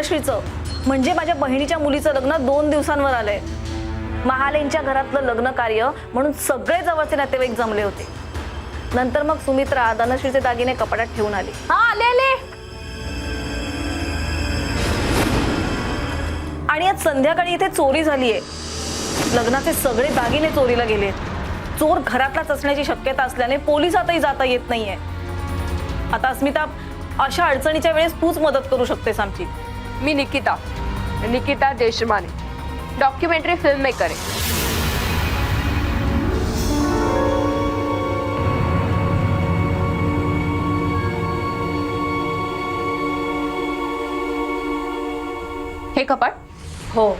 धनश्रीचं म्हणजे माझ्या बहिणीच्या मुलीचं लग्न 2 दिवसांवर आलंय। महालेंच्या घरातलं लग्न कार्य म्हणून सगळे जवळचे नातेवाईक जमले होते। नंतर मग सुमित्रा धनश्रीचे दागिने कपाटात ठेवून आली। हा आले। आणि आज संध्याकाळी इथे चोरी झालीये। लग्नाचे सगळे दागिने चोरीला गेले। चोर घरातलाच असण्याची शक्यता असल्याने पोलिसातही जाता येत नाहीये। आता अस्मिता, अशा अडचणीच्या वेळेस तूच मदत करू शकतेस आमची। मी Nikita Deshmane, documentary film maker आहे। हे कपाट? हो।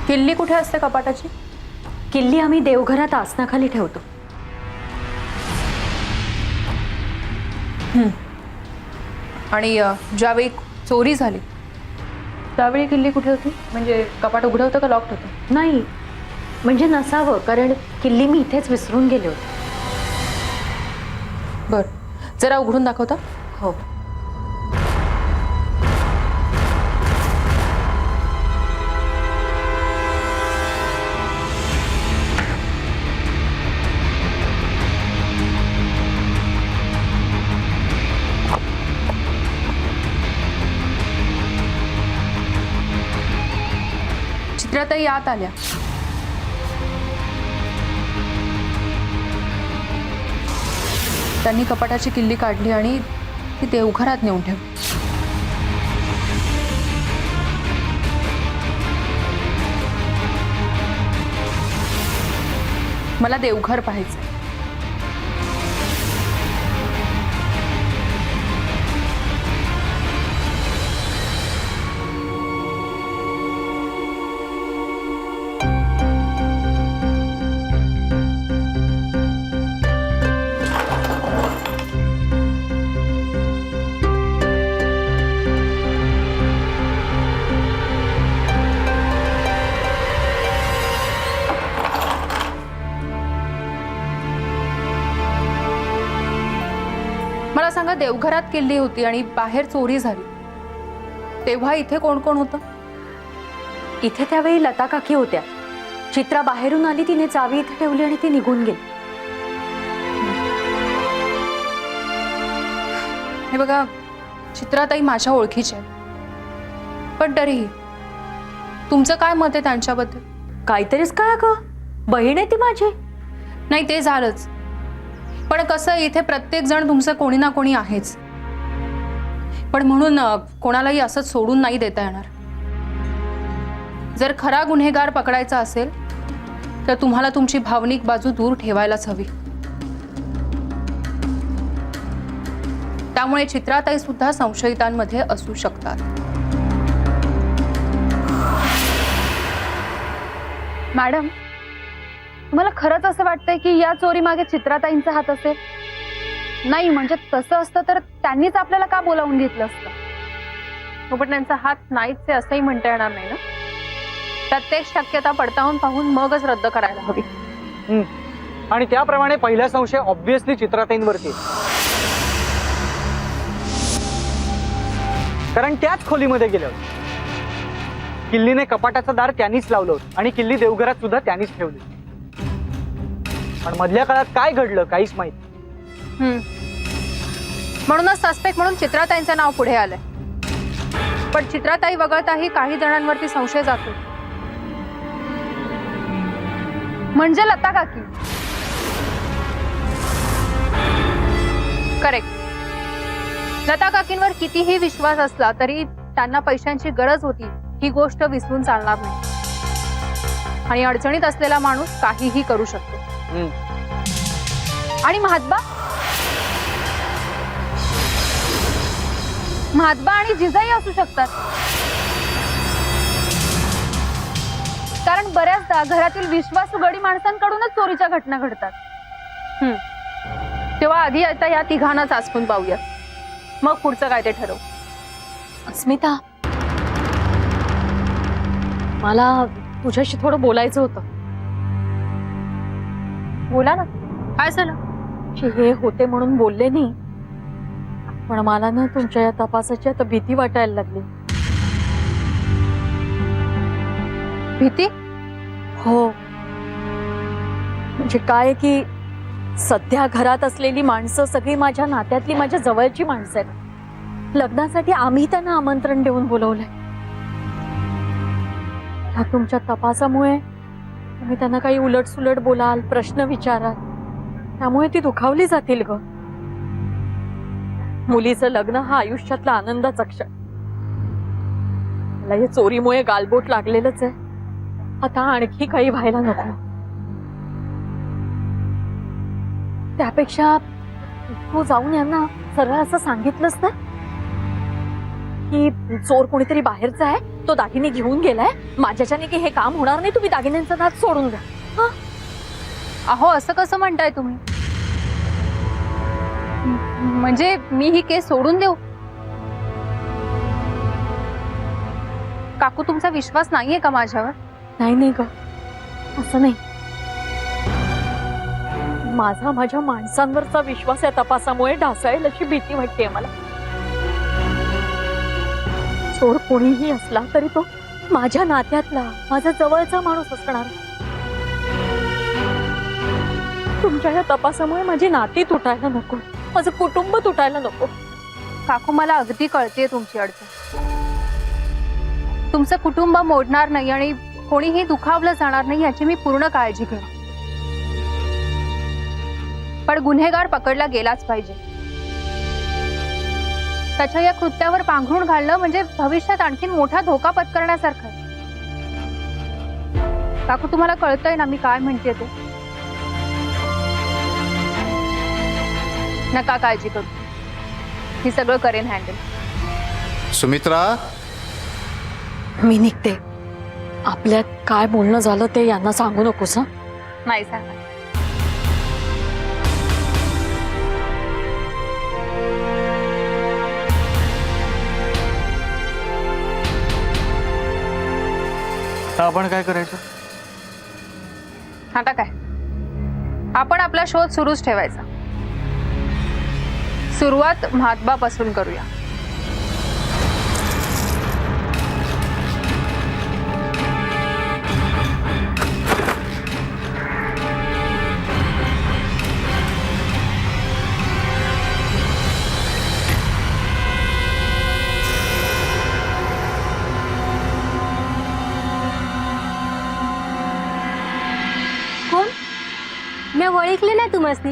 किल्ली कुठे असते कपाटाची? किल्ली आम्ही देवघरात आसनाखाली ठेवतो। आणि ज्यावेळी चोरी झाली त्यावेळी किल्ली कुठे होती? म्हणजे कपाट उघडं होतं का लॉक्ड होतं? नाही, म्हणजे नसावं, कारण किल्ली मी इथेच विसरून गेले होते। बर, जरा उघडून दाखवता? हो। चित्राताई आत आल्या। त्यांनी कपाटाची किल्ली काढली आणि ती देवघरात नेऊन ठेवली। मला देवघर पाहायचं। मला सांगा, देवघरात किल्ली होती आणि बाहेर चोरी झाली, तेव्हा इथे कोण कोण होतं? इथे त्यावेळी लता काकी होत्या। चित्रा बाहेरून आली, तिने चावी इथे ठेवली आणि ती निघून गेली। हे बघा, चित्राताई माझ्या ओळखीच्या आहेत, पण तरीही तुमचं काय मत आहे त्यांच्याबद्दल? काहीतरीच काय ग, बहीण आहे ती माझी। नाही ते झालंच, पण कसं इथे प्रत्येक जण तुमचं कोणी ना कोणी आहेच, पण म्हणून कोणालाही असंच सोडून नाही देता येणार। जर खरा गुन्हेगार पकडायचा असेल तर तुम्हाला तुमची भावनिक बाजू दूर ठेवायलाच हवी। त्यामुळे चित्राताई सुद्धा संशयितांमध्ये असू शकतात। मॅडम, तुम्हाला खरंच असं वाटतंय की या चोरी मागे चित्राताईंचा हात असेल? नाही, म्हणजे तसं असतं तर त्यांनीच आपल्याला का बोलावून घेतलं असतं? पण त्यांचा हात नाहीच आहे असंही म्हणता येणार नाही ना। प्रत्येक शक्यता पडताळून पाहून मगच रद्द करायला हवी। आणि त्याप्रमाणे पहिला संशय ऑब्व्हियसली चित्राताईंवरती, कारण त्याच खोलीमध्ये गेल्या होत्या। किल्लीने कपाटाचं दार त्यांनीच लावलं होतं आणि किल्ली देवघरात सुद्धा त्यांनीच ठेवली। पण मधल्या काळात काय घडलं काहीच माहित। म्हणूनच सस्पेक्ट म्हणून चित्राताईंचं नाव पुढे आलंय, पण चित्राताई वगळताही काही जणांवरती संशय जातो। म्हणजे लता काकी? करेक्ट। लता काकींवर कितीही विश्वास असला तरी त्यांना पैशांची गरज होती ही गोष्ट विसरून चालणार नाही। आणि अडचणीत असलेला माणूस काहीही करू शकतो। आणि महात्बा आणि जिजाई असू शकतात, कारण बऱ्याचदा घरातील विश्वासू गडी माणसांकडूनच चोरीच्या घटना घडतात। तेव्हा आधी आता या तिघांना चाचपून पाहूया, मग पुढचं काय ते ठरवू। अस्मिता, मला तुझ्याशी थोडं बोलायचं होतं। बोला ना, काय झालं? हे होते म्हणून बोलले नाही, पण मला ना तुमच्या या तपासाची आता भीती वाटायला लागली. भीती? हो, म्हणजे काय की सध्या घरात असलेली माणसं सगळी माझ्या नात्यातली, माझ्या जवळची माणसं आहेत. लग्नासाठी आम्ही त्यांना आमंत्रण देऊन बोलवलंय. ह्या तुमच्या तपासामुळे तुम्ही त्यांना काही उलटसुलट बोलाल, प्रश्न विचाराल, त्यामुळे ती दुखावली जातील ग. मुलीचं लग्न हा आयुष्यातला आनंदाचा क्षण. मला या चोरीमुळे गालबोट लागलेलंच आहे. आता आणखी काही व्हायला नको. त्यापेक्षा तू जाऊन यांना सरळ असं सांगितलंस ना की चोर कोणीतरी बाहेरचा आहे, तो दागिने घेऊन गेलाय, माझ्याच्याने की हे काम होणार नाही, तुम्ही दागिन्यांचा नाद सोडून द्या. अहो असं कसं म्हणताय तुम्ही? म्हणजे मी ही केस सोडून देऊ? काकू तुमचा विश्वास नाहीये का माझ्यावर? नाही नाही ग, असं नाही. माझा माझ्या माणसांवरचा विश्वास या तपासामुळे ढासळेल अशी भीती वाटते मला. चोर कोणीही असला तरी तो माझ्या नात्यातला, माझा जवळचा माणूस असणार. तुमच्या या तपासामुळे माझी नाती तुटायला नको, माझं कुटुंब तुटायला नको. काकू मला अगदी कळतेय तुमची अडचण. तुमचं कुटुंब मोडणार नाही आणि कोणीही दुखावलं जाणार नाही याची मी पूर्ण काळजी घेईन. पण गुन्हेगार पकडला गेलाच पाहिजे. त्याच्या या कृत्यावर पांघरून घालणं म्हणजे भविष्यात आणखीन मोठा धोका पत्करण्यासारखं आहे. काकू तुम्हाला कळतंय ना मी काय म्हणते ते? नका काळजी करू, मी सगळं करेन हँडल. सुमित्रा, मी निघते. आपल्यात काय बोलणं झालं ते यांना सांगू नकोस. नाही सांगा. आता आपण काय करायचं? आता काय, आपण आपला शोध सुरूच ठेवायचा. सुरुवात म्हातबापासून करूया. कोण? मी ओळखले ना तुम्हाला.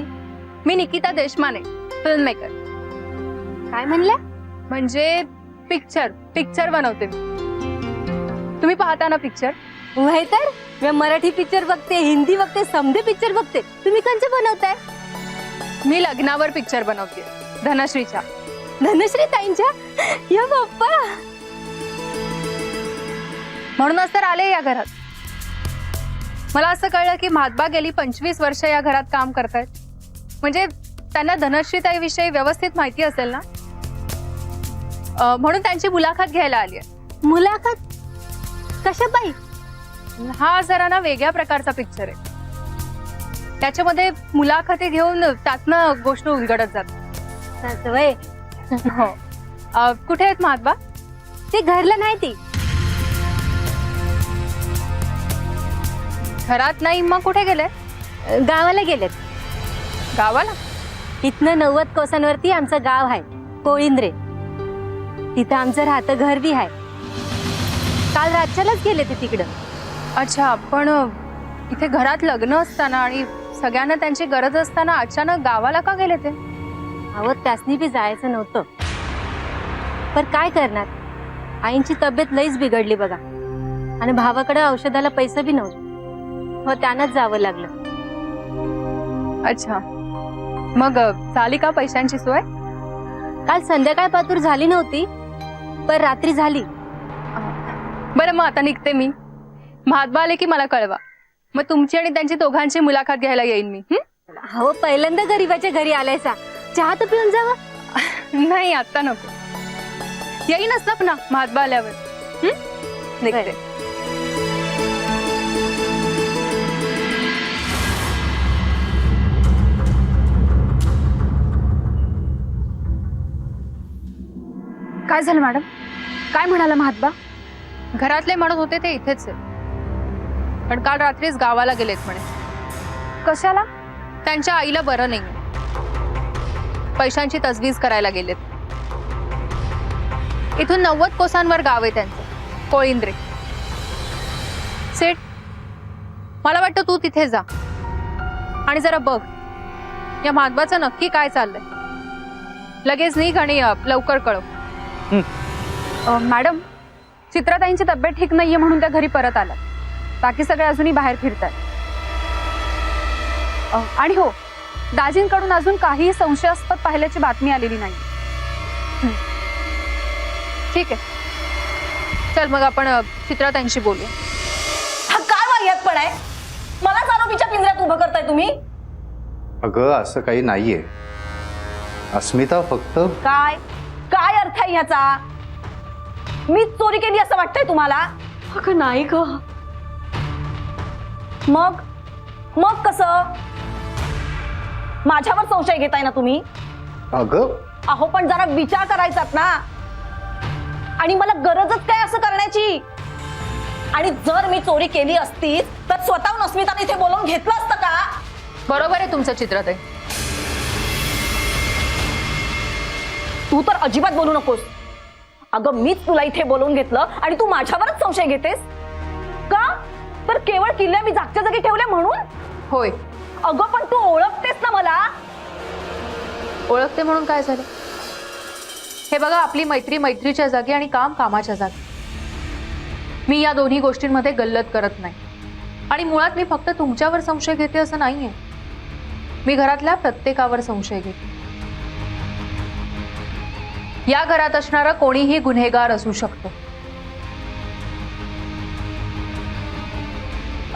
मी निकिता देशमाने, फिल्म मेकर. काय म्हणल्या? म्हणजे पिक्चर बनवते मी. तुम्ही पाहता ना पिक्चर? वय तर मी मराठी पिक्चर बघते, हिंदी बघते, समधी पिक्चर बघते. तुम्ही कंचे बनवताय? मी लग्नावर पिक्चर बनवते, धनश्रीच्या. धनश्री ताईंच्या? या बाप्पा, म्हणूनच तर आले या घरात. मला असं कळलं की म्हातबा गेली 25 वर्ष या घरात काम करतायत. म्हणजे त्यांना धनश्रीताई विषयी व्यवस्थित माहिती असेल ना, म्हणून त्यांची मुलाखत घ्यायला आली आहे. मुलाखत कशा बाई? हा जरा ना वेगळ्या प्रकारचा पिक्चर आहे. त्याच्यामध्ये मुलाखती घेऊन त्यातनं गोष्ट उलगडत जातात. वय हो. कुठे आहेत म्हातबा? ते घरला नाही, ती घरात नाही. मग कुठे गेले? गावाला गेलेत. गावाला? इथनं 90 कोसांवरती आमचं गाव आहे, कोळिंद्रे. तिथं आमचं राहतं घर बी आहे. काल रातच्यालाच गेले ते तिकडं. अच्छा, पण इथे घरात लग्न असताना आणि सगळ्यांना त्यांची गरज असताना अचानक गावाला का गेले ते? अहो, त्यासनी बी जायचं नव्हतं, पण काय करणार, आईंची तब्येत लईच बिघडली बघा, आणि भावाकडे औषधाला पैसे बी नव्हते, मग त्यांनाच जावं लागलं. अच्छा, मग झाली का पैशांची सोय? काल संध्याकाळ पातूर झाली नव्हती, पण रात्री झाली. बरं, मग आता निघते मी. म्हातबा आले की मला कळवा, मग तुमची आणि त्यांची दोघांची मुलाखत घ्यायला येईन मी. हो, पहिल्यांदा गरीबाच्या घरी आलायसा, चहा तर पिऊन जावा. नाही, आता नको, येईनच ना पुन्हा म्हातबा आल्यावर. निघते. काय झालं मॅडम? काय म्हणाला महात्बा? घरातले म्हणत होते ते इथेच आहे, पण काल रात्रीच गावाला गेलेत म्हणे. कशाला? त्यांच्या आईला बरं नाही, पैशांची तजवीज करायला गेलेत. इथून 90 कोसांवर गाव आहे त्यांचं, कोळिंद्रे. सेठ, मला वाटतं तू तिथे जा आणि जरा बघ या महात्बाचं नक्की काय चाललंय. लगेच निघ आणि लवकर कळव. मॅडम, चित्राताईंची तब्येत ठीक नाहीये म्हणून त्या घरी परत आल्या. बाकी सगळे अजूनही बाहेर फिरतात. आणि हो, दाजींकडून अजून काहीही संशयास्पद पाहिल्याची बातमी आलेली नाही. ठीक आहे, चल मग आपण चित्राताईंशी बोलूया. हा काय वाह्यात पण आहे? मलाच आरोपीच्या पिंजऱ्यात उभं करताय तुम्ही. अगं असं काही नाहीये. अस्मिता फक्त काय काय अर्थ आहे ह्याचा? मीच चोरी केली असं वाटतंय तुम्हाला? अगं नाही ग. मग मग कसं? माझ्यावर संशय घेताय ना तुम्ही? अगं अहो पण जरा विचार करायचात ना. आणि मला गरजच काय असं करण्याची? आणि जर मी चोरी केली असती तर स्वतःहून अस्मिताने इथे बोलवून घेतलं असतं का? बरोबर आहे तुमचं चित्राताई. तू तर अजिबात बोलू नकोस. अगं मीच तुला इथे बोलवून घेतलं आणि तू माझ्यावरच संशय घेतेस का? तर केवळ किल्ल्या मी जागच्या जागी ठेवल्या म्हणून? होय, अगं पण तू ओळखतेस ना मला. ओळखते म्हणून काय झालं? हे बघा, आपली मैत्री मैत्रीच्या जागी आणि काम कामाच्या जागी. मी या दोन्ही गोष्टींमध्ये गल्लत करत नाही. आणि मुळात मी फक्त तुमच्यावर संशय घेते असं नाहीये. मी घरातल्या प्रत्येकावर संशय घेते. या घरात असणारा कोणीही गुन्हेगार असू शकतो,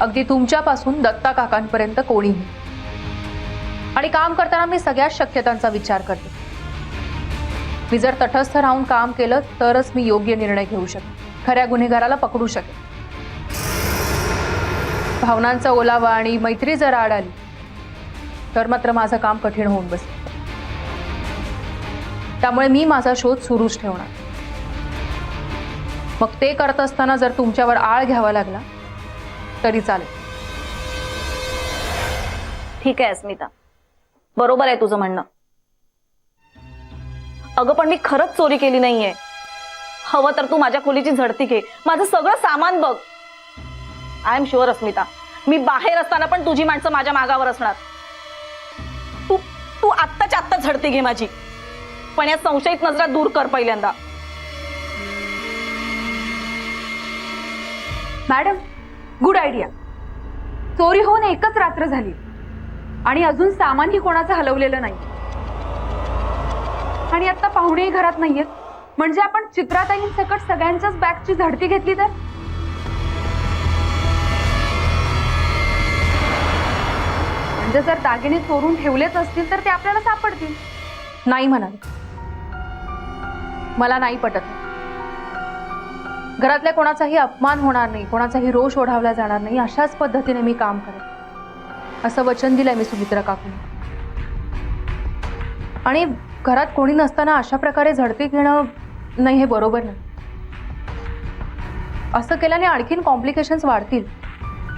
अगदी तुमच्यापासून दत्ता काकांपर्यंत कोणीही. आणि काम करताना मी सगळ्याच शक्यतांचा विचार करते. मी जर तटस्थ राहून काम केलं तरच मी योग्य निर्णय घेऊ शकेन, खऱ्या गुन्हेगाराला पकडू शकेन. भावनांचा ओलावा आणि मैत्री जर आड आली तर मात्र माझं काम कठीण होऊन बसेल. त्यामुळे मी माझा शोध सुरूच ठेवणार. मग ते करत असताना जर तुमच्यावर आळ घ्यावा लागला तरी चालेल. ठीक आहे अस्मिता, बरोबर आहे तुझं म्हणणं. अगं पण मी खरंच चोरी केली नाहीये. हवं तर तू माझ्या खोलीची झडती घे, माझं सगळं सामान बघ. आय एम शुअर अस्मिता, मी बाहेर असताना पण तुझी माणसं माझ्या मागावर असणार. तू तू आत्ताच्या आत्ता झडती घे माझी, पण या संशयित नजरा दूर कर पहिल्यांदा. Madam, good idea. चोरी होऊन एकच रात्र झाली आणि अजून सामानही कोणाचं हलवलेलं नाही. आणि आता पाहुणेही घरात नाहीयेत, म्हणजे आपण चित्राताईंसकट सगळ्यांच्याच बॅगची झडती घेतली तर? म्हणजे जर दागिने चोरून ठेवलेच असतील तर ते आपल्याला सापडतील. नाही म्हणाले, मला नाही पटत. घरातल्या कोणाचाही अपमान होणार नाही, कोणाचाही रोष ओढावला जाणार नाही, अशाच पद्धतीने मी काम करेन असं वचन दिलंय मी सुमित्रा काकूंनी. आणि घरात कोणी नसताना अशा प्रकारे झडती घेणं नाही, हे बरोबर नाही. असं केल्याने आणखीन कॉम्प्लिकेशन्स वाढतील.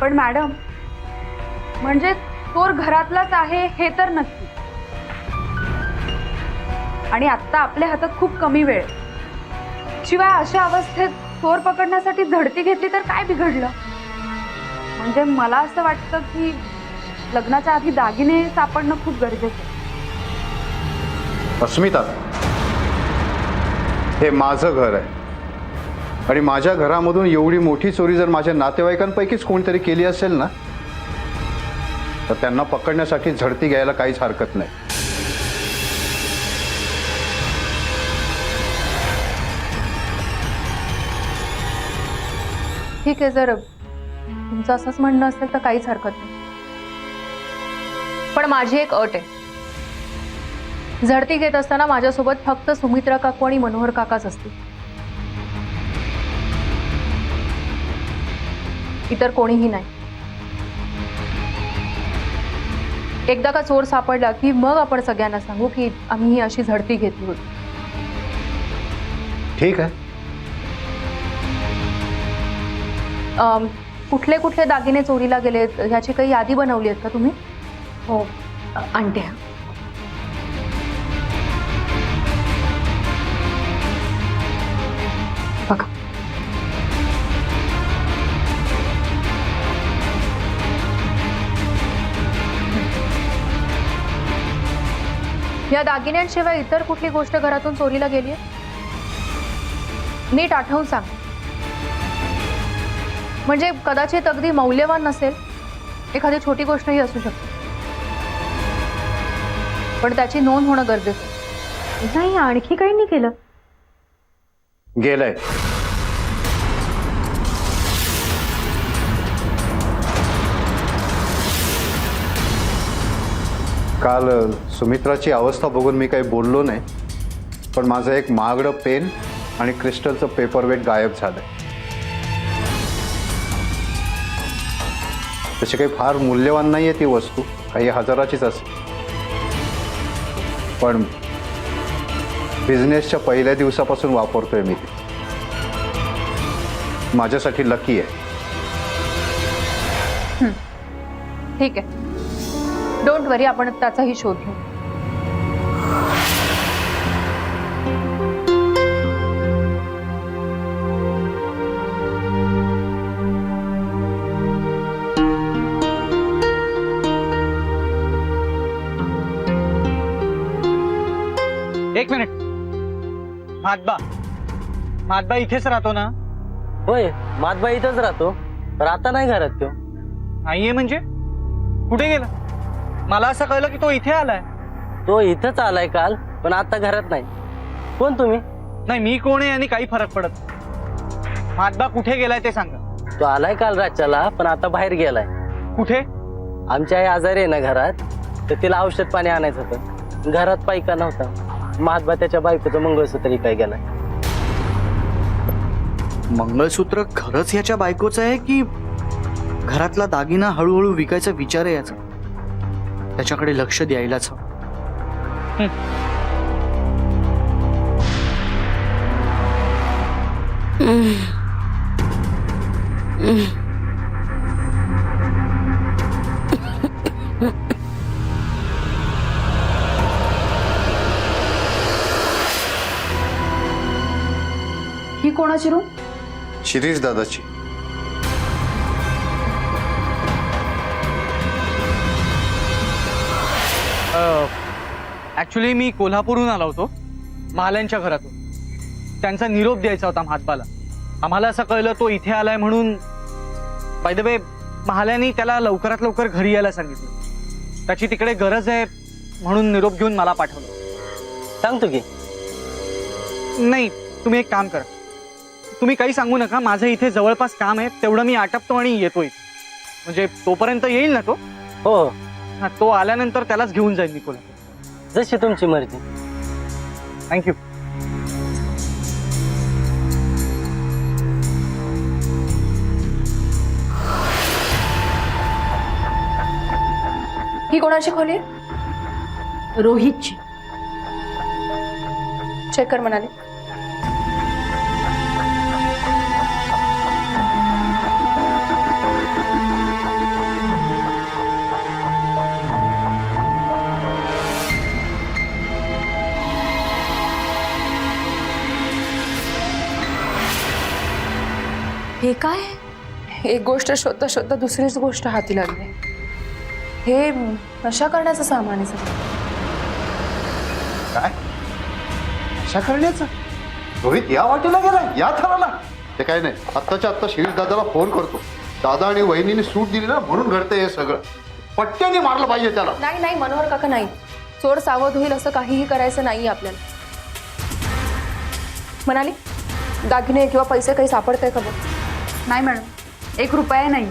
पण मॅडम, म्हणजे चोर घरातलाच आहे हे तर नक्की. आणि आता आपल्या हातात खूप कमी वेळ. शिवाय अशा अवस्थेत चोर पकडण्यासाठी झडती घेतली तर काय बिघडलं? म्हणजे मला असं वाटतं की लग्नाच्या आधी दागिने सापडणं खूप गरजेचं आहे. अस्मिता, हे माझं घर आहे आणि माझ्या घरामधून एवढी मोठी चोरी जर माझ्या नातेवाईकांपैकीच कोणीतरी केली असेल ना, तर त्यांना पकडण्यासाठी झडती घ्यायला काहीच हरकत नाही. ठीक आहे, जर तुमचं असंच म्हणणं असेल तर काहीच हरकत नाही. पण माझी एक अट आहे. झडती घेत असताना माझ्यासोबत फक्त सुमित्रा काकू आणि मनोहर काकाच असतील, इतर कोणीही नाही. एकदा का चोर सापडला की मग आपण सगळ्यांना सांगू की आम्ही ही अशी झडती घेतली होती. ठीक आहे. कुठले कुठले दागिने चोरीला गेलेत ह्याची काही यादी बनवली आहेत का तुम्ही? हो आणते. बघा. या दागिन्यांशिवाय इतर कुठली गोष्ट घरातून चोरीला गेली आहे? नीट आठवून सांग. म्हणजे कदाचित अगदी मौल्यवान नसेल, एखादी छोटी गोष्टही असू शकते, पण त्याची नोंद होणं गरजेचं आहे. नाही, आणखी काही नाही केलं. गेलंय. काल सुमित्राची अवस्था बघून मी काही बोललो नाही, पण माझं एक महागडं पेन आणि क्रिस्टलचं पेपरवेट गायब झालंय. तशी काही फार मूल्यवान नाहीये ती वस्तू, काही हजाराचीच असेल, पण बिझनेसच्या पहिल्या दिवसापासून वापरतोय मी ती. माझ्यासाठी लकी आहे. ठीक आहे, डोंट वरी, आपण त्याचाही शोध घेऊ. एक मिनिट. मातबा इथेच राहतो ना? होय, मातबाई इथंच राहतो, पण आता नाही घरात तो. नाहीये म्हणजे कुठे गेला? मला असं कळलं की तो इथे आलाय. तो इथंच आलाय काल, पण आता घरात नाही. कोण तुम्ही? नाही, मी कोण आहे आणि काही फरक पडत नाही. मातबा कुठे गेलाय ते सांगा. तो आलाय काल रातच्याला, पण आता बाहेर गेलाय. कुठे? आमची आई आजारी आहे ना घरात, तर तिला औषध पाणी आणायचं होतं. घरात पायका नव्हता. महात्बा त्याच्या बायकोचं मंगळसूत्र काय गेलाय. मंगळसूत्र खरंच याच्या बायकोचं आहे की घरातला दागिना हळूहळू विकायचा विचार आहे याचा? त्याच्याकडे लक्ष द्यायलाच हवं. ही कोणाची रूम? शिरीष दादाची. ऍक्च्युली मी कोल्हापूरहून आलो होतो, महाल्यांच्या घरातून. त्यांचा निरोप द्यायचा होता महात्बाला. आम्हाला असं कळलं तो इथे आलाय म्हणून. बाय द वे, महाल्यांनी त्याला लवकरात लवकर घरी यायला सांगितलं. त्याची तिकडे गरज आहे म्हणून निरोप घेऊन मला पाठवलं. सांगतो की. नाही, तुम्ही एक काम करा, तुम्ही काही सांगू नका. माझं इथे जवळपास काम आहे, तेवढं मी आटपतो आणि येतोय. म्हणजे तोपर्यंत येईल ना तो? हो, हा, तो आल्यानंतर त्यालाच घेऊन जाईल मी कोल्हापूर. जशी तुमची मर्जी. थँक्यू. ही कोणाची खोली आहे? रोहितची. चेक कर म्हणाले. हे काय? एक गोष्ट शोधता शोधता दुसरीच गोष्ट हाती लागली. हे नशा करण्याचं सामान आहे सगळं. काय अशा करण्याचं? रोहित या वाटेला गेला, या थराला? ते काय नाही, आत्ताच्या आत्ता शिरीष दादाला फोन करतो. दादा आणि वहिनीने सूट दिली ना म्हणून घडतंय हे सगळं. पट्ट्याने मारलं पाहिजे त्याला. नाही नाही मनोहर काका, नाही. चोर सावध होईल असं काहीही करायचं नाही आपल्याला. म्हणाली दागिने किंवा पैसे काही सापडतंय का बघ. नाही मॅडम, 1 रुपया नाही.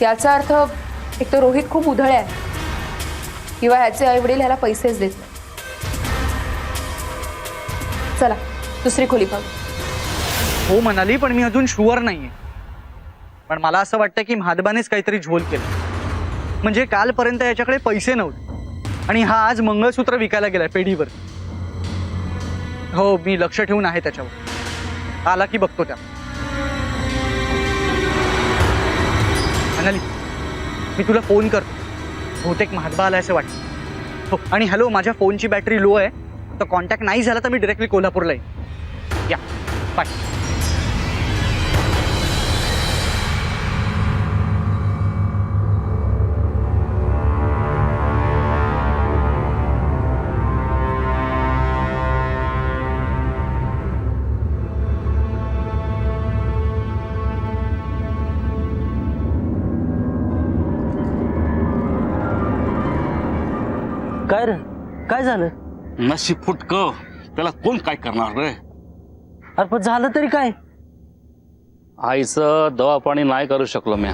याचा अर्थ एक तर रोहित खूप उधळे आहे किंवा ह्याचे आई वडील ह्याला पैसेच देत नाही. चला दुसरी खोली पाहू. हो म्हणाली, पण मी अजून शुअर नाहीये. पण मला असं वाटतं की महादबानेच काहीतरी झोल केलं. म्हणजे कालपर्यंत याच्याकडे पैसे नव्हते आणि हा आज मंगळसूत्र विकायला गेलाय पेढीवर. हो, मी लक्ष ठेवून आहे त्याच्यावर. आला की बघतो त्या. अनाली, मी तुला फोन करतो. बहुतेक महात्बा आला असं वाटतं. हो, आणि हॅलो, माझ्या फोनची बॅटरी लो आहे, तर कॉन्टॅक्ट नाही झाला तर मी डिरेक्टली कोल्हापूरला येईन. या, बाय. काय रे, काय झालं? नशीब फुटक, त्याला कोण काय करणार रे. अरे पण झालं तरी काय? आईचं दवा पाणी नाही करू शकलो म्या,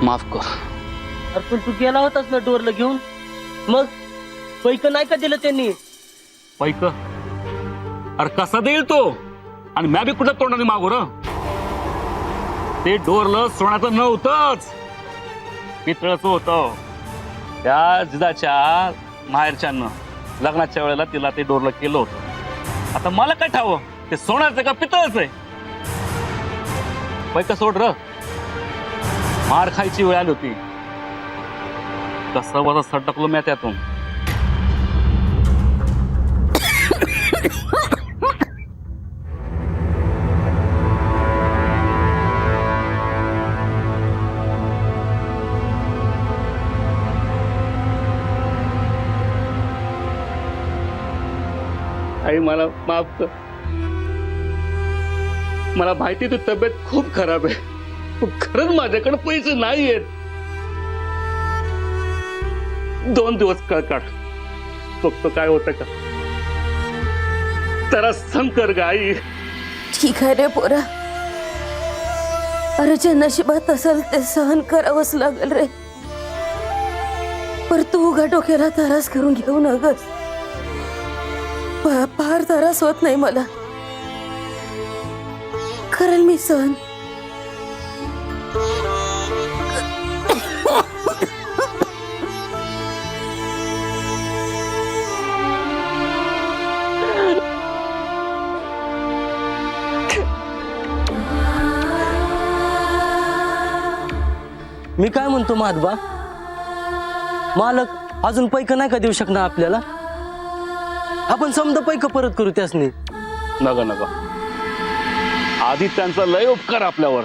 माफ कर. अरे पण तू गेला होतास ना डोरला घेऊन, मग पैक नाही का दिलं त्यांनी? पैक अरे कसा देईल तो, आणि म्या बी कुठं तोंडाने मागू र. ते डोरलं सोन्याचं नव्हतंच, पितळाचं होतं. त्या जिजाच्या माहेरच्यानं लग्नाच्या वेळेला तिला ते डोरलं केलं होतं. आता मला काय ठावं ते सोन्याचं का पितळाचं आहे. पैक सोड र, मार खायची वेळ आली होती. कसं वजा सटकलो म्या त्यातून. आई मला माफ कर. मला माहिती तू तब्येत खूप खराब आहे, पण खरंच माझ्याकडे पैसे नाही आहेत. 2 दिवस काळ काढ, बघतो काय होतं का. जरा सहन कर ग आई. ठीक आहे रे पोरा, अरे जे नशिबात असेल ते सहन करावंच लागेल रे. पर तू उगा डोक्याला त्रास करून घेऊ नगस. फार त्रास होत नाही मला, करेल मी सहन. मी काय म्हणतो महात्बा, मालक अजून पैक नाही का देऊ शकणार आपल्याला? आपण समजा पैक परत करू त्यासनी. नका नका, आधी त्यांचा लय उपकार आपल्यावर.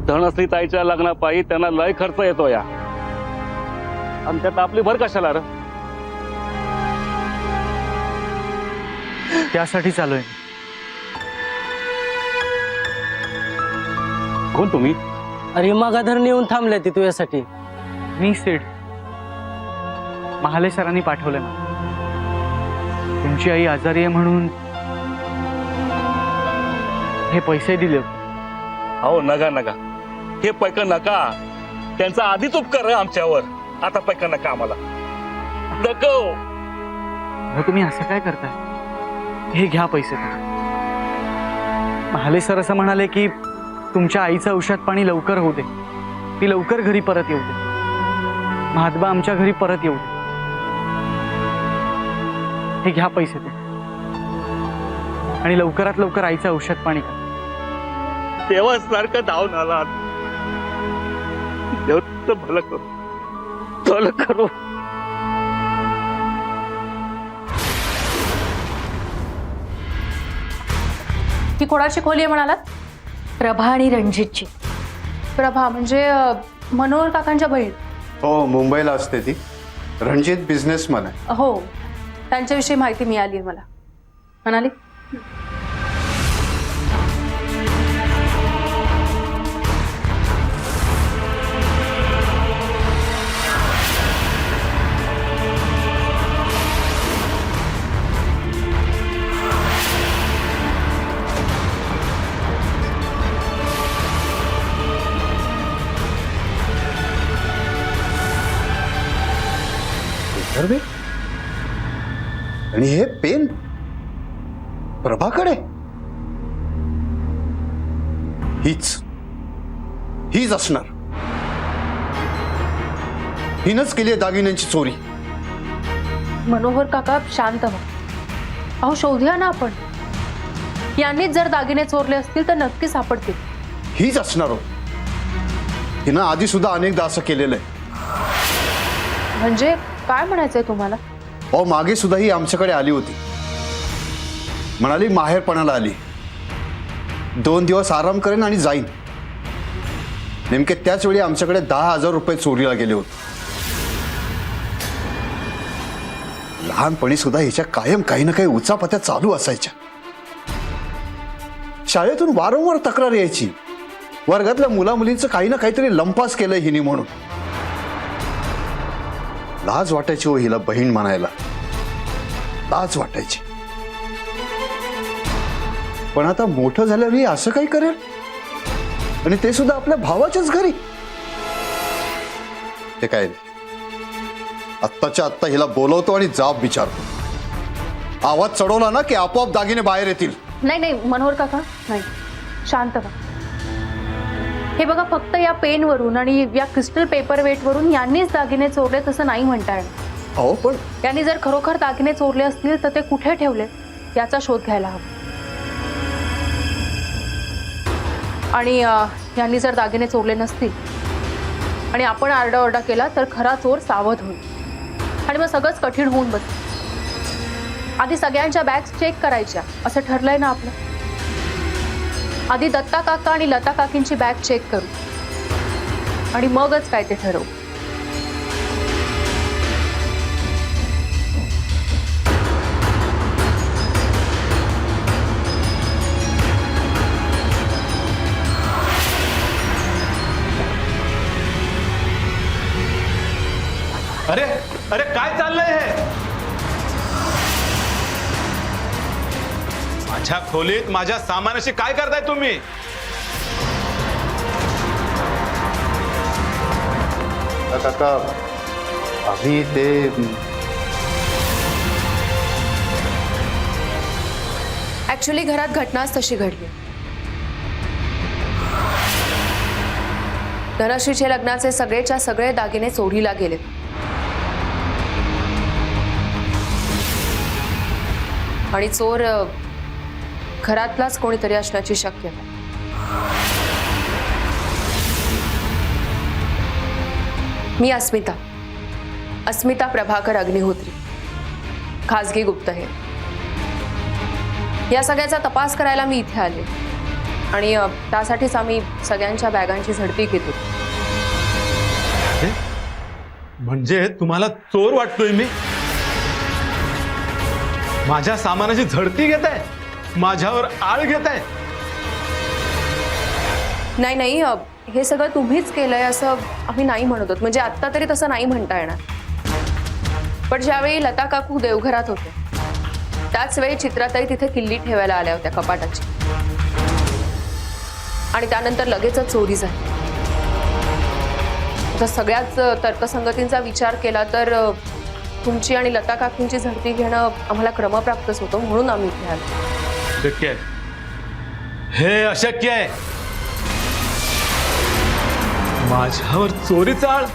धनश्री ताईच्या लग्नापायी त्यांना लय खर्च येतो या, आणि त्यात आपली भर कशाला र. त्यासाठी चालू आहे. कोण तुम्ही? अरे मागाधरण येऊन थांबल्या ती तुझ्यासाठी. मी सेठ, महाले सरांनी पाठवलं ना. तुमची आई आजारी आहे म्हणून हे पैसे दिले. हो नका नका, हे पैक नका. त्यांचा आधीच उपकार आहे आमच्यावर, आता पैक नका आम्हाला. नको. मग तुम्ही असं काय करताय? हे घ्या पैसे. महाले सर असं म्हणाले की तुमच्या आईचं औषध पाणी लवकर होऊ दे, ती लवकर घरी परत येऊ दे, महात्बा आमच्या घरी परत येऊ दे. हे घ्या पैसे ते, आणि लवकरात लवकर आईचं औषध पाणी करा. तेव्हा सारखं धावून आला. देव भलं करू, भलं करू. ती कोणाची खोली आहे म्हणालात? प्रभा आणि रणजितची. प्रभा म्हणजे मनोहर काकांच्या बहीण? हो, मुंबईला असते ती. रणजित बिझनेसमॅन आहे. हो, त्यांच्याविषयी माहिती मिळाली आहे मला. म्हणाली आणि हे पेन प्रभाकडे. हीच असणार. हिनच केली दागिन्यांची चोरी. मनोहर काका शांत व्हा. अहो शोधूया ना आपण. यांनीच जर दागिने चोरले असतील तर नक्की सापडतील. हीच असणार हो. हिनं आधी सुद्धा अनेकदा असं केलेलं आहे. म्हणजे काय म्हणायचंय तुम्हाला? अहो मागे सुद्धा ही आमच्याकडे आली होती. म्हणाली माहेरपणाला आली, 2 दिवस आराम करेन आणि जाईन. नेमके त्याच वेळी आमच्याकडे 10,000 रुपये चोरीला गेले होते. लहानपणी सुद्धा हिच्या कायम काही ना काही उचापत्या चालू असायच्या. शाळेतून वारंवार तक्रार यायची, वर्गातल्या मुलामुलींचं काही ना काहीतरी लंपास केलंय हिने म्हणून. लाज वाटायची हो हिला बहीण म्हणायला, लाज वाटायची. पण आता मोठं झाल्यावर ही असं काही करेल, आणि ते सुद्धा आपल्या भावाच्याच घरी. ते काय आत्ताच्या आत्ता हिला बोलवतो आणि जाब विचारतो. आवाज चढवला ना की आपोआप दागिने बाहेर येतील. नाही नाही मनोहर काका, नाही, शांत व्हा. हे बघा, फक्त या पेनवरून आणि या क्रिस्टल पेपर वेटवरून यांनीच दागिने चोरले तसं नाही म्हणता येणार. अहो पण यांनी जर खरोखर दागिने चोरले असतील तर ते कुठे ठेवले याचा शोध घ्यायला हवा. आणि यांनी जर दागिने चोरले नसतील आणि आपण आरडाओरडा केला तर खरा चोर सावध होईल आणि मग सगळंच कठीण होऊन बसेल. आधी सगळ्यांच्या बॅग्स चेक करायच्या असं ठरलंय ना आपलं. आधी दत्ता काका आणि लता काकींची बॅग चेक करू आणि मगच काय ते ठरवू. अरे अरे काय चाललंय हे? माझ्या खोलीत माझ्या सामानाशी काय करताय तुम्ही? काका आम्ही ते ऍक्च्युली घरात घटनाच तशी घडली. धनश्रीचे लग्नाचे सगळेच्या सगळे दागिने चोरीला गेले. आणि चोर घरातलाच कोणीतरी असण्याची शक्यता. मी अस्मिता प्रभाकर अग्निहोत्री, खाजगी गुप्तहेर. या सगळ्याचा तपास करायला मी इथे आले आणि त्यासाठीच आम्ही सगळ्यांच्या बॅगांची झडती घेतो. म्हणजे तुम्हाला चोर वाटतोय मी? माझ्या सामानाची झडती घेताय, माझ्यावर आळ घेताय? नाही नाही, हे सगळं तुम्हीच केलंय असं आम्ही नाही म्हणत आहोत. म्हणजे आत्ता तरी तसं नाही म्हणता येणार. पण ज्यावेळी लता काकू देवघरात होते त्याच वेळी चित्राताई तिथे किल्ली ठेवायला आल्या होत्या कपाटाची, आणि त्यानंतर लगेचच चोरी झाली. आता सगळ्याच तर्कसंगतींचा विचार केला तर तुमची आणि लता काकींची झडती घेणं आम्हाला क्रमप्राप्तच होतं, म्हणून आम्ही इथे आलो. शक्य आहे हे? अशक्य आहे. माझ्यावर चोरीचा आळ?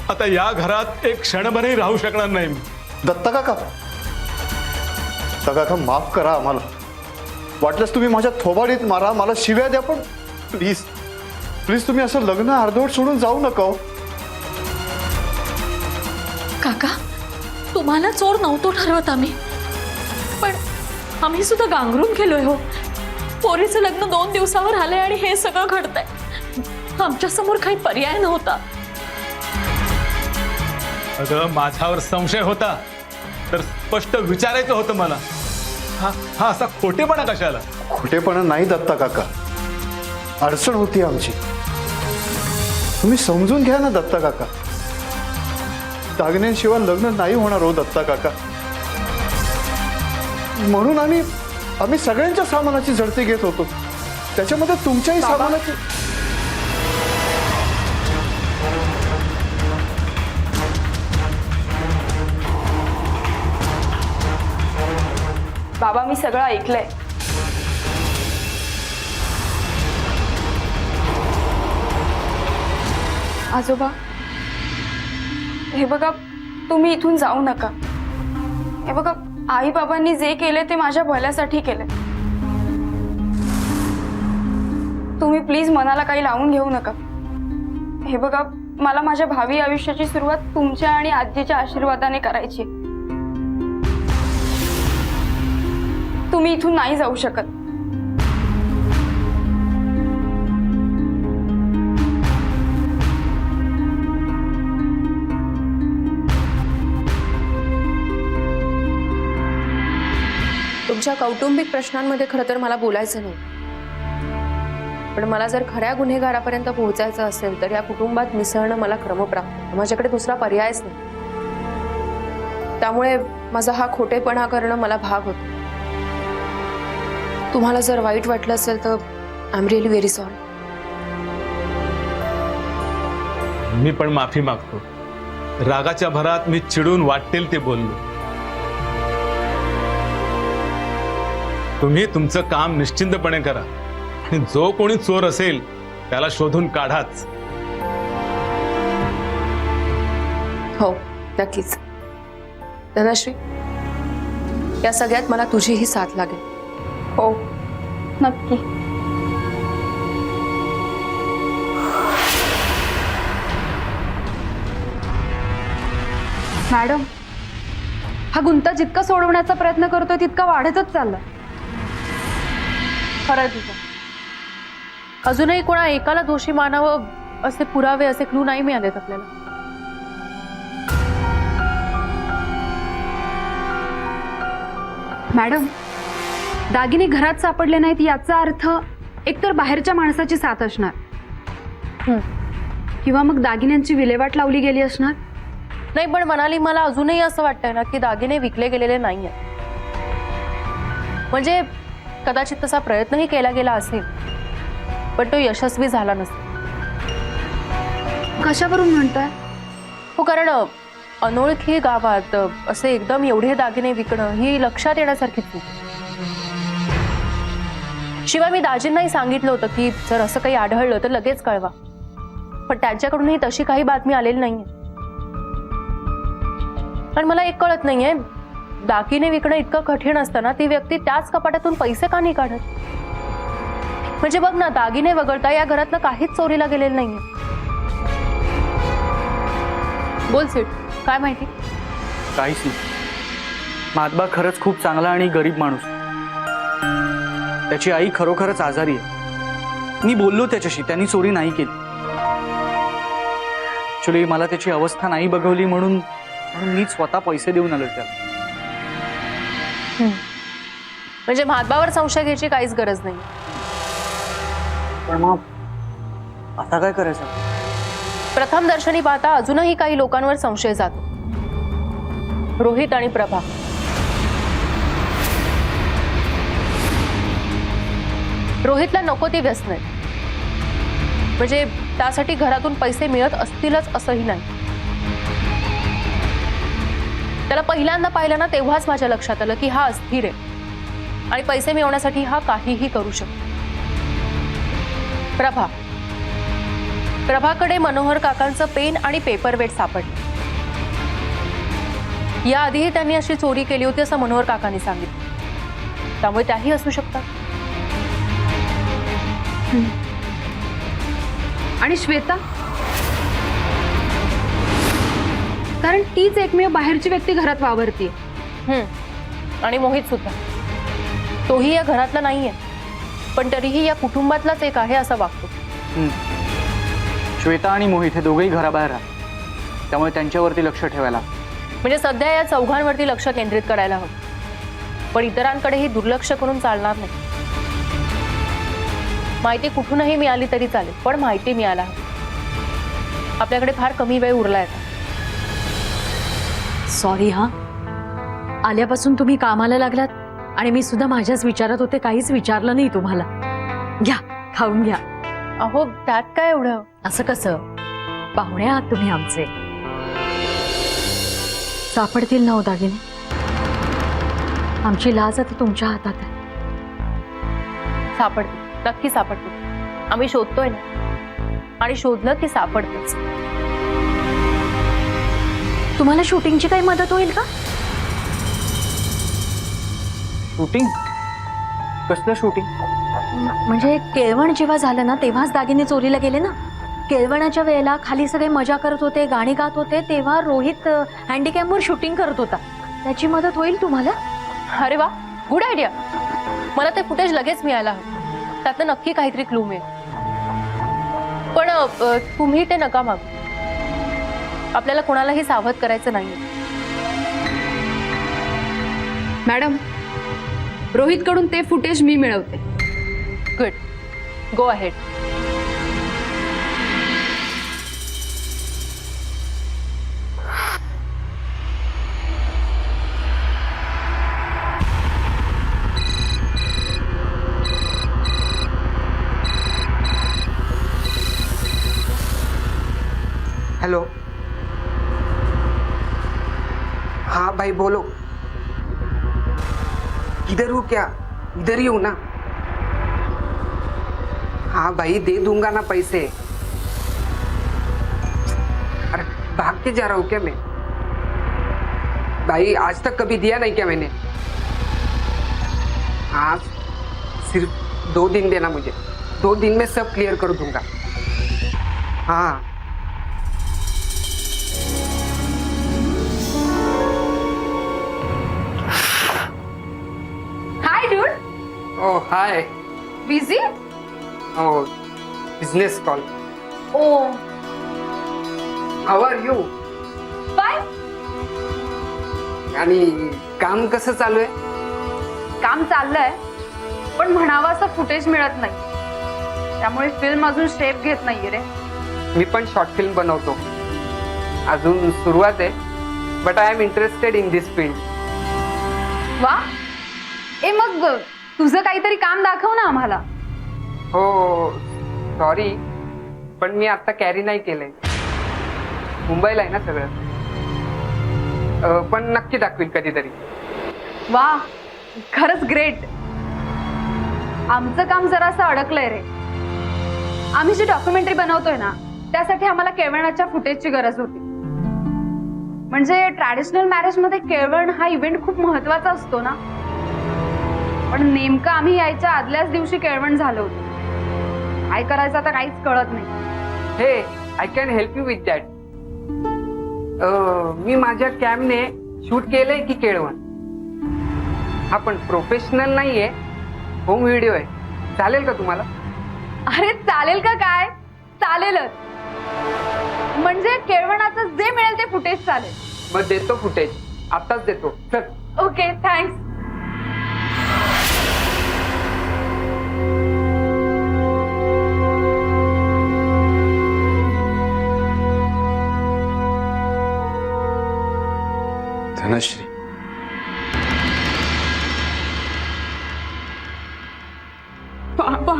आता या घरात एक क्षणभरही राहू शकणार नाही मी. दत्ता काका, माफ करा आम्हाला. वाटलंच तुम्ही माझ्या थोबाडीत मारा, मला शिव्या द्या, पण प्लीज प्लीज तुम्ही असं लग्न अर्धवट सोडून जाऊ नका. काका, तुम्हाला चोर नव्हतो ठरवत आम्ही, पण आम्ही सुद्धा गांगरून गेलोय हो. पोरीचं लग्न 2 दिवसावर आलंय आणि हे सगळं घडतंय. आमच्या समोर काही पर्याय नव्हता. अगं माझ्यावर संशय होता तर स्पष्ट विचारायचं होतं मला. हा असा खोटेपणा कशाला? खोटेपणा नाही दत्ता काका, अडचण होती आमची. तुम्ही समजून घ्या ना दत्ता काका. दागिन्यांशिवाय लग्न नाही होणार हो दत्ता काका. म्हणून आम्ही सगळ्यांच्या सामानाची झडती घेत होतो, त्याच्यामध्ये तुमच्याही सामानाची. बाबा, मी सगळं ऐकलंय. आजोबा, हे बघा, तुम्ही इथून जाऊ नका. हे बघा, आई बाबांनी जे केले ते माझ्या भल्यासाठी केले. तुम्ही प्लीज मनाला काही लावून घेऊ नका. हे बघा, मला माझ्या भावी आयुष्याची सुरुवात तुमच्या आणि आजीच्या आशीर्वादाने करायची. तुम्ही इथून नाही जाऊ शकत. तुमच्या कौटुंबिक प्रश्नांमध्ये खरं तर मला बोलायचं नाही, पण मला जर खऱ्या गुन्हेगारापर्यंत पोहोचायचं असेल तर या कुटुंबात मिसळणं मला क्रमप्राप्त. माझ्याकडे दुसरा पर्यायच नाही. त्यामुळे माझा हा खोटेपणा करणं मला भाग होतं. तुम्हाला जर वाईट वाटलं असेल तर I am really very sorry. मी पण माफी मागतो. रागाच्या भरात मी चिडून वाटेल ते बोललो. तुम्ही तुमचं काम निश्चिंतपणे करा आणि जो कोणी चोर असेल त्याला शोधून काढाच. हो, नक्कीच. धनश्री, या सगळ्यात मला तुझीही साथ लागेल. हो, नक्की. मॅडम, हा गुंता जितका सोडवण्याचा प्रयत्न करतोय तितका वाढतच चाललाय. खरंय तुझं. अजूनही कोणा एकाला दोषी मानावं असे पुरावे, असे क्लू नाही मिळालेत आपल्याला. मॅडम, दागिने घरात सापडले नाहीत याचा अर्थ एकतर बाहेरच्या माणसाची साथ असणार किंवा मग दागिन्यांची विल्हेवाट लावली गेली असणार. नाही, पण मनाली, मला अजूनही असं वाटतंय ना की दागिने विकले गेलेले नाहीये. म्हणजे कदाचित तसा प्रयत्नही केला गेला असेल, पण तो यशस्वी झाला नसेल. कशावरून म्हणताय? हो, कारण अनोळखी गावात असे एकदम एवढे दागिने विकणं ही लक्षात येण्यासारखी चूक. शिवाय मी दाजींनाही सांगितलं होतं की जर असं काही आढळलं तर लगेच कळवा, पण त्यांच्याकडूनही तशी काही बातमी आलेली नाहीये. पण मला एक कळत नाहीये, दागिने विकणं इतकं कठीण असताना ती व्यक्ती त्याच कपाटातून पैसे का नाही काढत? म्हणजे बघ ना, दागिने वगळता या घरातलं काहीच चोरीला गेलेलं नाहीये. बोल सीट, काय माहिती? काहीच नाही. मातबा खरंच खूप चांगला आणि गरीब माणूस. त्याची आई खरोखरच आजारी आहे. मी बोललो त्याच्याशी, त्यांनी चोरी नाही केली. ऍक्च्युली मला त्याची अवस्था नाही बघवली म्हणून मी स्वतः पैसे देऊन आलो त्याला. म्हणजे महात्मावर संशय घ्यायची काहीच गरज नाही. पण मग आता काय करायचं? प्रथम दर्शनी पाहता अजूनही काही लोकांवर संशय जातो. रोहित आणि प्रभा. रोहितला नको ते व्यसन आहे, म्हणजे त्यासाठी घरातून पैसे मिळत असतीलच असंही नाही. त्याला पहिल्यांदा पाहिलं ना तेव्हाच माझ्या लक्षात आलं की हा अस्थिर आहे आणि पैसे मिळवण्यासाठी हा काहीही करू शकतो. प्रभाकडे मनोहर काकांचं पेन आणि पेपरवेट सापडलं. याआधीही त्यांनी अशी चोरी केली होती असं मनोहर काकांनी सांगितलं. त्यामुळे त्याही असू शकतात. आणि श्वेता, कारण तीच एकमेव बाहेरची व्यक्ती घरात वावरतीये. आणि मोहित सुद्धा. तोही या घरातला नाहीये, पण तरीही या कुटुंबातलाच एक आहे असं वागतो. श्वेता आणि मोहित हे दोघेही घराबाहेर राहतात, त्यामुळे त्यांच्यावरती लक्ष ठेवायला. म्हणजे सध्या या चौघांवरती लक्ष केंद्रित करायला हवं, पण इतरांकडेही दुर्लक्ष करून चालणार नाही. माहिती कुठूनही मिळाली तरी चालेल, पण माहिती मिळायला हवी. आपल्याकडे फार कमी वेळ उरलाय. सॉरी हा, आल्यापासून तुम्ही कामाला लागलात आणि मी सुद्धा माझ्याच विचारात होते, काहीच विचारलं नाही तुम्हाला. घ्या, खाऊन घ्या. अहो, त्यात काय एवढं? असं कसं? पाहुणे आहात तुम्ही आमचे. सापडतील ना हो दागिने? आमची लाज आता तुमच्या हातात आहे. सापडतील, नक्की सापडतील. आम्ही शोधतोय ना, आणि शोधलं की सापडतच. तुम्हाला शूटिंगची काही मदत होईल का? शूटिंग? कसलं शूटिंग? म्हणजे केळवण जेव्हा झालं ना तेव्हाच दागिने चोरीला गेले ना. केळवणाच्या वेळेला खाली सगळे मजा करत होते, गाणी गात होते, तेव्हा रोहित हँडीकॅमवर शूटिंग करत होता. त्याची मदत होईल तुम्हाला? अरे वा, गुड आयडिया. मला ते फुटेज लगेच मिळायला हवं. त्यातनं नक्की काहीतरी क्लू मिळेल. पण तुम्ही ते नका मागू. आपल्याला कोणालाही सावध करायचं नाही. मॅडम, रोहित कडून ते फुटेज मी मिळवते. Good, go ahead. हेलो, हाँ भाई बोलो. इधर हो क्या? इधर ही हूँ ना. हाँ भाई दे दूंगा ना पैसे. अरे भाग के जा रहा हूँ क्या मैं? भाई आज तक कभी दिया नहीं क्या मैंने? हाँ सिर्फ 2 दिन देना मुझे. 2 दिन में सब क्लियर कर दूंगा. हाँ hi dude. Oh, hi. Busy? Oh, business call. Oh How are you? Bye. आणि काम कसं चालू आहे? काम चाललंय, पण म्हणावं असं फुटेज मिळत नाही. त्यामुळे फिल्म अजून शेप घेत नाहीये रे. मी पण शॉर्ट फिल्म बनवतो. अजून सुरुवात आहे, but I am interested in this field. वा. ए मग तुझं काहीतरी काम दाखव ना आम्हाला. हो सॉरी, पण मी आता कॅरी नाही केलंय. मुंबईला आहे ना सगळं. पण नक्की दाखवील कधीतरी. वा, खरंच ग्रेट. आमचं काम जरासं अडकलंय रे. आम्ही जी डॉक्युमेंटरी बनवतोय ना त्यासाठी आम्हाला केळवणाच्या फुटेजची गरज होती. म्हणजे ट्रॅडिशनल मॅरेज मध्ये केळवण हा इव्हेंट खूप महत्वाचा असतो ना. पण नेमकं आम्ही यायच्या आदल्याच दिवशी केळवण झालं होतं. काय करायचं आता काहीच कळत नाही. हे I can help you with that. मी माझ्या कॅमने शूट केलंय की केळवण. हा पण प्रोफेशनल नाहीये, होम व्हिडिओ आहे. चालेल का तुम्हाला? अरे चालेल का काय? चालेलच. म्हणजे केळवणाचं जे मिळेल ते फुटेज चालेल. मग देतो फुटेज, आताच देतो. चल. Okay, thanks. धनश्री, बाबा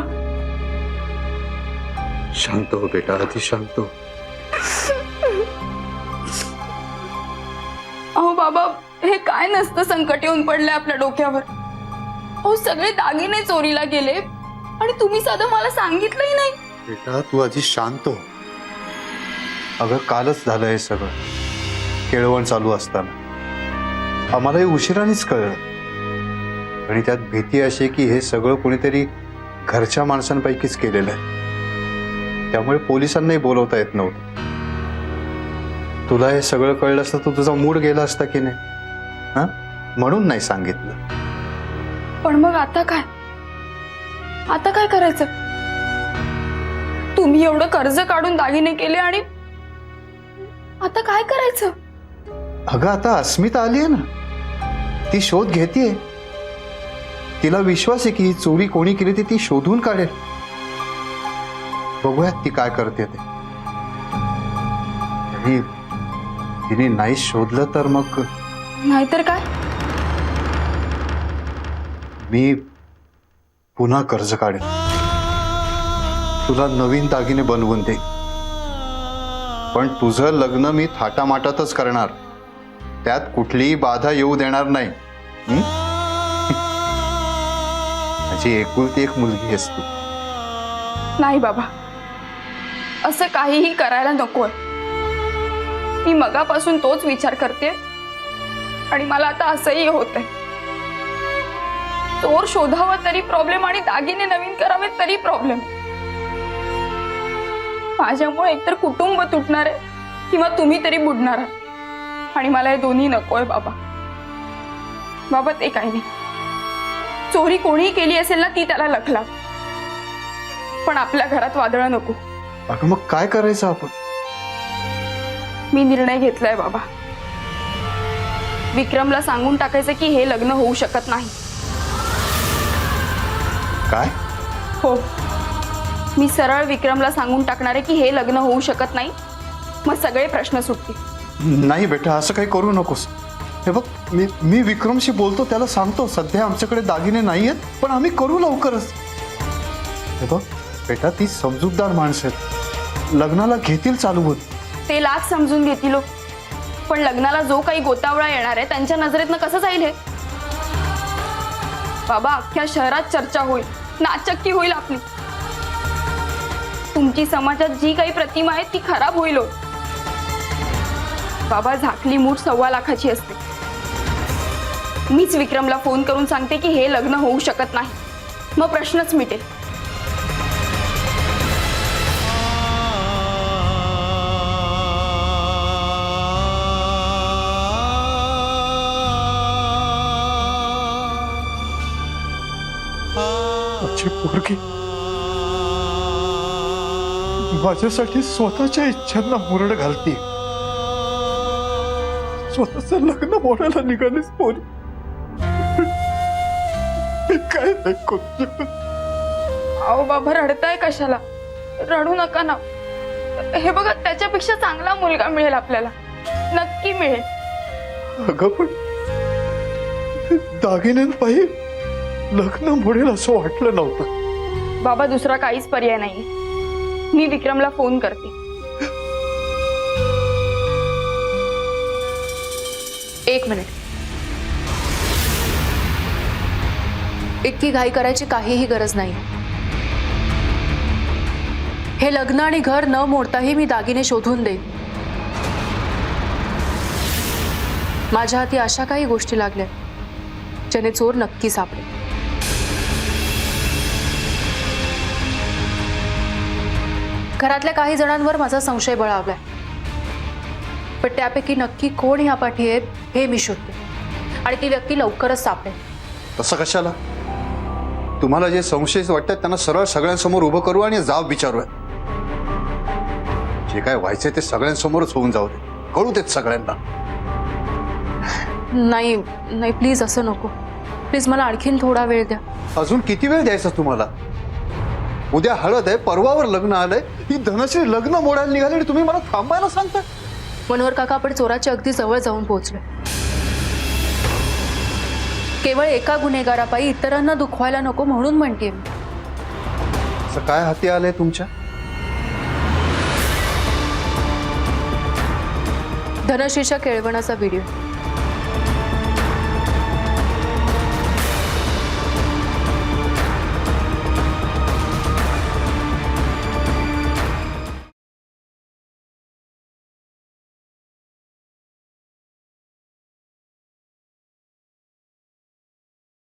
शांत हो बेटा, आधी शांत हो. अहो बाबा, हे काय नसतं संकट येऊन पडलंय आपल्या डोक्यावर. अहो सगळे दागिने चोरीला गेले आणि तुम्ही साधं मला सांगितलंही नाही. बेटा तू आधी शांत हो. अगं कालच झालं हे सगळं. केळवण चालू असताना आम्हालाही उशिरानेच कळलं. आणि त्यात भीती अशी की हे सगळं कोणीतरी घरच्या माणसांपैकीच केलेलं आहे. त्यामुळे पोलिसांनाही बोलवता येत नव्हतं. तुला हे सगळं कळलं असतं तर तुझा मूड गेला असता की नाही? हा, म्हणून नाही सांगितलं. पण मग आता काय? आता काय करायचं? तुम्ही एवढं कर्ज काढून दागिने केले आणि आता काय करायचं? अगं आता अस्मिता आली आहे ना, ती शोध घेतेय. तिला विश्वास आहे की ही चोरी कोणी केली ती शोधून काढेल. बघूयात ती काय करते ते. आणि तिने नाही शोधलं तर मग नाहीतर काय? मी पुन्हा कर्ज काढेन. तुला नवीन दागिने बनवून दे. पण तुझं लग्न मी थाटामाटातच करणार. त्यात कुठलीही बाधा येऊ देणार नाही. माझी एकुलती एक मुलगी आहेस तू. नाही बाबा, असं काहीही करायला नकोय. मी मगापासून तोच विचार करते आणि मला आता असंही होत आहे. चोर शोधावं तरी प्रॉब्लेम आणि दागिने नवीन करावे तरी प्रॉब्लेम. माझ्यामुळे एकतर कुटुंब तुटणार आहे किंवा तुम्ही तरी बुडणार आहात आणि मला हे दोन्ही नकोय बाबा. बाबा ते काही नाही, चोरी कोणीही केली असेल ना ती त्याला लखला, पण आपल्या घरात वादळ नको. अगं मग काय करायचं आपण? मी निर्णय घेतलाय बाबा. विक्रमला सांगून टाकायचं की हे लग्न होऊ शकत नाही. काय? हो, मी सरळ विक्रमला सांगून टाकणार आहे की हे लग्न होऊ शकत नाही. मग सगळे प्रश्न सुटतील. नाही बेटा, असं काही करू नकोस. हे बघ, मी विक्रमशी बोलतो, त्याला सांगतो सध्या आमच्याकडे दागिने नाही आहेत, पण आम्ही करू लवकरच. हे बघ बेटा, ती समजूतदार माणसं आहेत, लग्नाला घेतील चालू होत. ते लाख समजून घेतील, पण लग्नाला जो काही गोतावळा येणार आहे त्यांच्या नजरेतनं कसं जाईल हे? बाबा, अख्ख्या शहरात चर्चा होईल, नाचक्की होईल आपली. तुमची समाजात जी काही प्रतिमा आहे ती खराब होईल. बाबा, झाकली मूठ 1.25 लाखाची असते. मीच विक्रमला फोन करून सांगते की हे लग्न होऊ शकत नाही, मग प्रश्नच मिटेल. माझी पोरगी माझ्यासाठी स्वतःच्या इच्छांना मुरड घालते. स्वतःच लग्न मोडायला निघालीस पोरी. काय नाही करू. अहो बाबा, रडताय कशाला? रडू नका ना. हे बघा, त्याच्यापेक्षा चांगला मुलगा मिळेल आपल्याला, नक्की मिळेल. अगं पण दागिन्यांपायी लग्न मोडेल असं वाटलं नव्हतं. बाबा, दुसरा काहीच पर्याय नाहीये. मी विक्रमला फोन करते. एक मिनिट. इतकी घाई करायची काहीही गरज नाही. हे लग्न आणि घर न मोडताही मी दागिने शोधून देईन. माझ्या हाती अशा काही गोष्टी लागल्या ज्याने चोर नक्की सापडेल. घरातल्या काही जणांवर माझा संशय बळावलाय, पण त्यापैकी नक्की कोण ह्या पाठी आहेत हे मी शोधते आणि ती व्यक्ती लवकरच सापडेल. तसं कशाला? तुम्हाला जे संशय वाटतात त्यांना सरळ सगळ्यांसमोर उभं करू आणि जाब विचारूया. जे काय व्हायचंय ते सगळ्यांसमोरच होऊन जाऊ दे, कळू देत सगळ्यांना. नाही नाही, प्लीज असं नको. प्लीज मला आणखीन थोडा वेळ द्या. अजून किती वेळ द्यायचा तुम्हाला? उद्या हळद आहे, परवावर लग्न आलंय. ही धनश्री लग्न मोडायला निघाली आणि तुम्ही मला थांबायला सांगता? मनोहर काका, आपण चोराच्या अगदी जवळ जाऊन पोहोचलो. केवळ एका गुन्हेगारापायी इतरांना दुखवायला नको म्हणून म्हणते मी. असं काय हाती आलंय तुमच्या? धनश्रीच्या केळवणाचा व्हिडिओ.